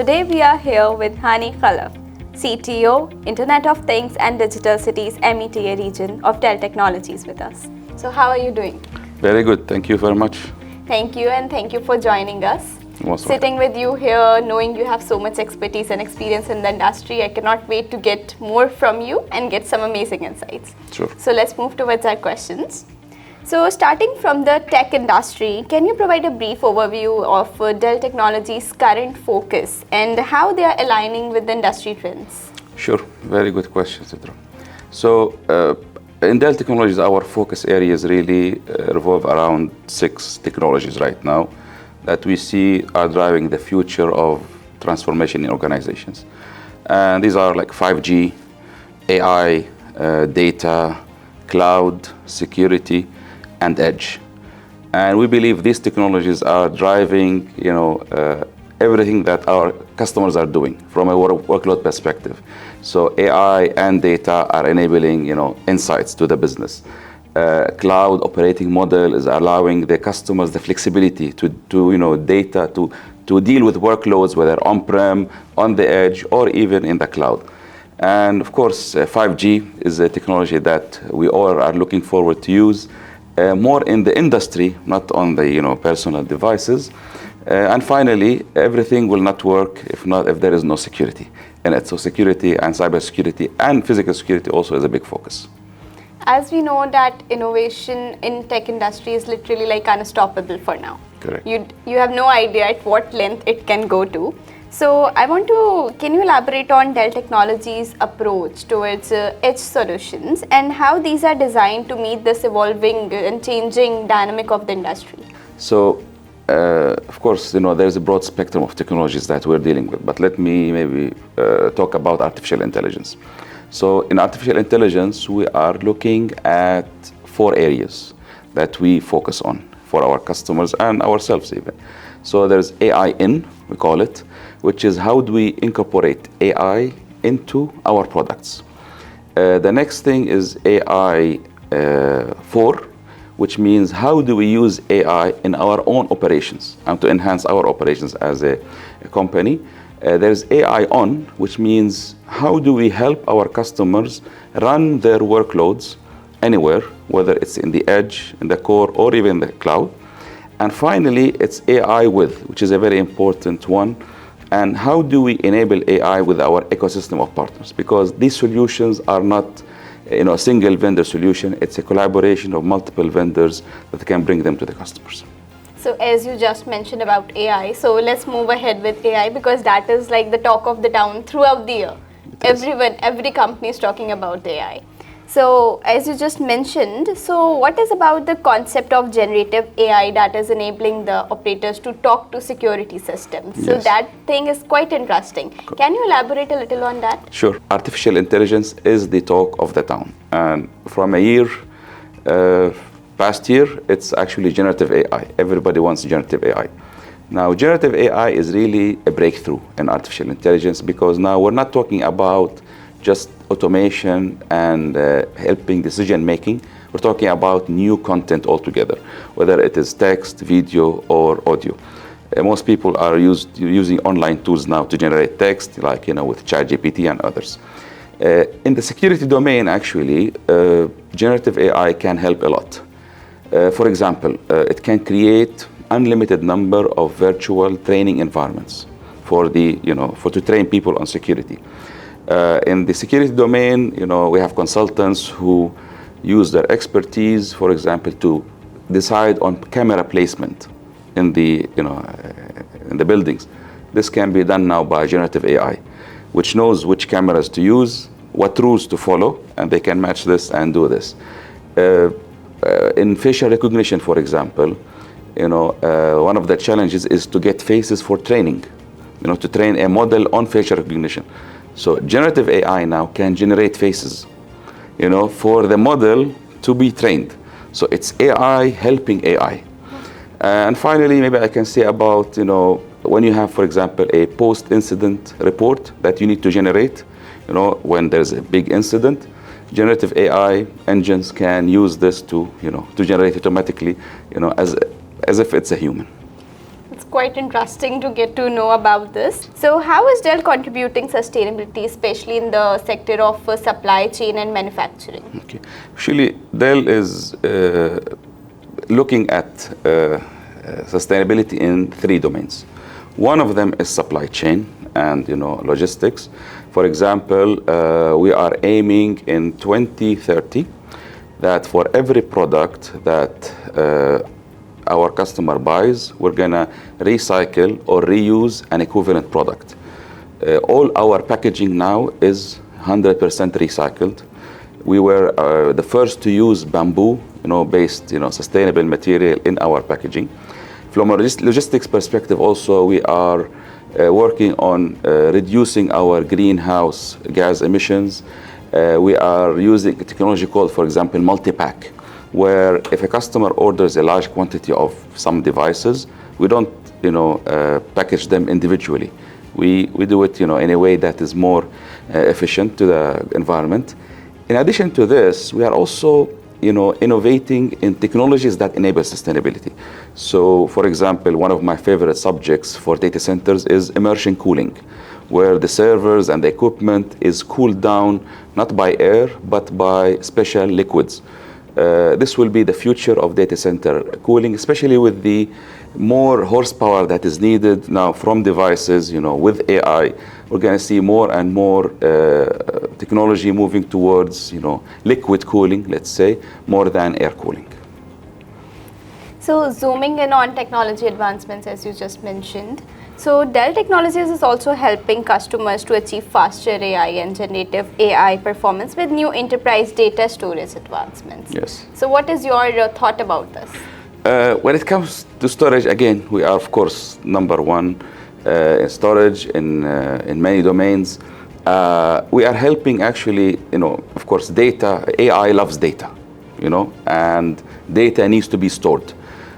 Today we are here with Hani Khalaf, CTO, Internet of Things and Digital Cities META region of Dell Technologies with us. So how are you doing? Very good. Thank you very much. Thank you, and thank you for joining us. Most Sitting with you here, knowing you have so much expertise and experience in the industry, I cannot wait to get more from you and get some amazing insights. Sure. So let's move towards our questions. So starting from the tech industry, can you provide a brief overview of Dell Technologies' current focus and how they are aligning with the industry trends? Sure. Very good question, Sidra. So in Dell Technologies, our focus areas really revolve around 6 technologies right now that we see are driving the future of transformation in organizations. And these are like 5G, AI, data, cloud, security, and edge. And we believe these technologies are driving, everything that our customers are doing from a workload perspective. So AI and data are enabling, insights to the business. Cloud operating model is allowing the customers the flexibility to data to deal with workloads, whether on-prem, on the edge, or even in the cloud. And of course, 5G is a technology that we all are looking forward to use more in the industry, not on the personal devices. And finally, everything will not work if there is no security in it. So security and cybersecurity and physical security also is a big focus. As we know that innovation in tech industry is literally like unstoppable for now. Correct. You have no idea at what length it can go to. So can you elaborate on Dell Technologies' approach towards edge solutions and how these are designed to meet this evolving and changing dynamic of the industry? So, of course, there's a broad spectrum of technologies that we're dealing with, but let me maybe talk about artificial intelligence. So in artificial intelligence, we are looking at 4 areas that we focus on for our customers and ourselves even. So there's AI in, we call it, which is how do we incorporate AI into our products. The next thing is AI for, which means how do we use AI in our own operations and to enhance our operations as a company. There's AI on, which means how do we help our customers run their workloads anywhere, whether it's in the edge, in the core, or even the cloud. And finally, it's AI with, which is a very important one. And how do we enable AI with our ecosystem of partners? Because these solutions are not a single vendor solution. It's a collaboration of multiple vendors that can bring them to the customers. So as you just mentioned about AI, so let's move ahead with AI because that is like the talk of the town throughout the year. Every company is talking about AI. So as you just mentioned, so what is about the concept of generative AI that is enabling the operators to talk to security systems? Yes. So that thing is quite interesting. Can you elaborate a little on that? Sure. Artificial intelligence is the talk of the town. And from past year, it's actually generative AI. Everybody wants generative AI. Now, generative AI is really a breakthrough in artificial intelligence because now we're not talking about just automation and helping decision making. We're talking about new content altogether, whether it is text, video, or audio. Most people are using online tools now to generate text, like with ChatGPT and others. In the security domain, actually, generative AI can help a lot. For example, it can create unlimited number of virtual training environments to train people on security. In the security domain, we have consultants who use their expertise, for example, to decide on camera placement in the buildings. This can be done now by generative AI, which knows which cameras to use, what rules to follow, and they can match this and do this. In facial recognition, for example, one of the challenges is to get faces for training, to train a model on facial recognition. So generative AI now can generate faces, for the model to be trained. So it's AI helping AI. And finally, maybe I can say about, when you have, for example, a post-incident report that you need to generate, when there's a big incident, generative AI engines can use this to generate automatically, as if it's a human. It's quite interesting to get to know about this. So how is Dell contributing sustainability, especially in the sector of supply chain and manufacturing? Okay. Actually, Dell is looking at sustainability in 3 domains. One of them is supply chain and logistics. For example, we are aiming in 2030 that for every product that our customer buys, we're gonna recycle or reuse an equivalent product. All our packaging now is 100% recycled. We were the first to use bamboo, based, sustainable material in our packaging. From a logistics perspective, also we are working on reducing our greenhouse gas emissions. We are using a technology called, for example, multi-pack, where if a customer orders a large quantity of some devices, we don't, package them individually. We do it, in a way that is more efficient to the environment. In addition to this, we are also, innovating in technologies that enable sustainability. So, for example, one of my favorite subjects for data centers is immersion cooling, where the servers and the equipment is cooled down not by air, but by special liquids. This will be the future of data center cooling, especially with the more horsepower that is needed now from devices. With AI, we're going to see more and more technology moving towards, liquid cooling, let's say, more than air cooling. So zooming in on technology advancements, as you just mentioned, so Dell Technologies is also helping customers to achieve faster AI and generative AI performance with new enterprise data storage advancements. Yes. So what is your thought about this? When it comes to storage, again, we are, of course, number one in storage in many domains. We are helping actually, of course, data. AI loves data, and data needs to be stored.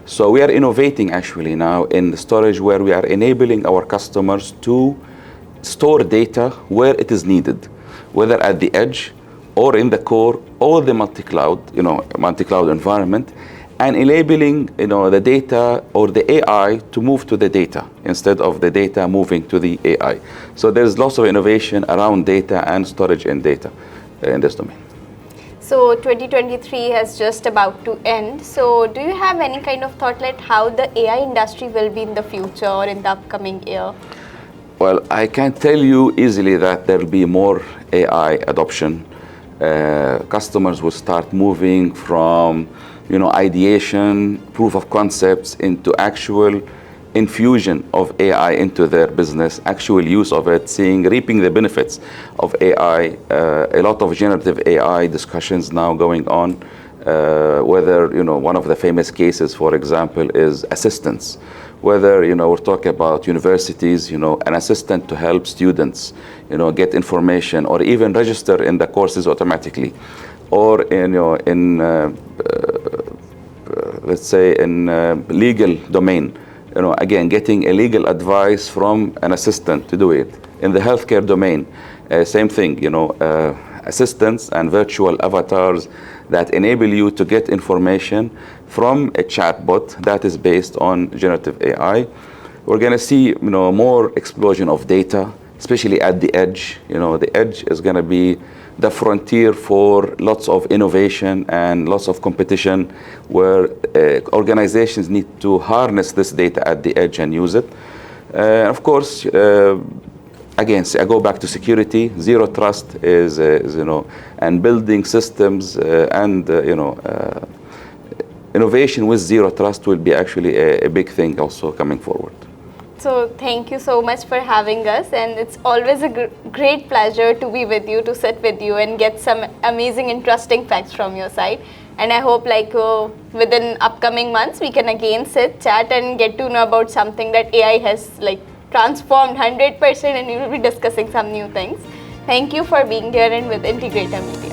So we are innovating actually now in the storage, where we are enabling our customers to store data where it is needed, whether at the edge or in the core or the multi-cloud environment, and enabling the data or the AI to move to the data instead of the data moving to the AI. So there's lots of innovation around data and storage in data in this domain. So 2023 has just about to end. So do you have any kind of thought like how the AI industry will be in the future or in the upcoming year? Well, I can tell you easily that there will be more AI adoption. Customers will start moving from ideation, proof of concepts into actual infusion of AI into their business, actual use of it, reaping the benefits of AI. A lot of generative AI discussions now going on, whether, one of the famous cases, for example, is assistants. Whether, we're talking about universities, an assistant to help students, get information or even register in the courses automatically. Or, let's say in legal domain, again, getting a legal advice from an assistant to do it. In the healthcare domain, same thing, assistants and virtual avatars that enable you to get information from a chatbot that is based on generative AI. We're going to see, more explosion of data, especially at the edge. The edge is going to be the frontier for lots of innovation and lots of competition, where organizations need to harness this data at the edge and use it. Of course, again, I go back to security. Zero trust is and building systems and innovation with zero trust will be actually a big thing also coming forward. So thank you so much for having us, and it's always a great pleasure to be with you, to sit with you and get some amazing, interesting facts from your side. And I hope within upcoming months we can again sit, chat and get to know about something that AI has transformed 100% and we will be discussing some new things. Thank you for being here and with Integrator Media.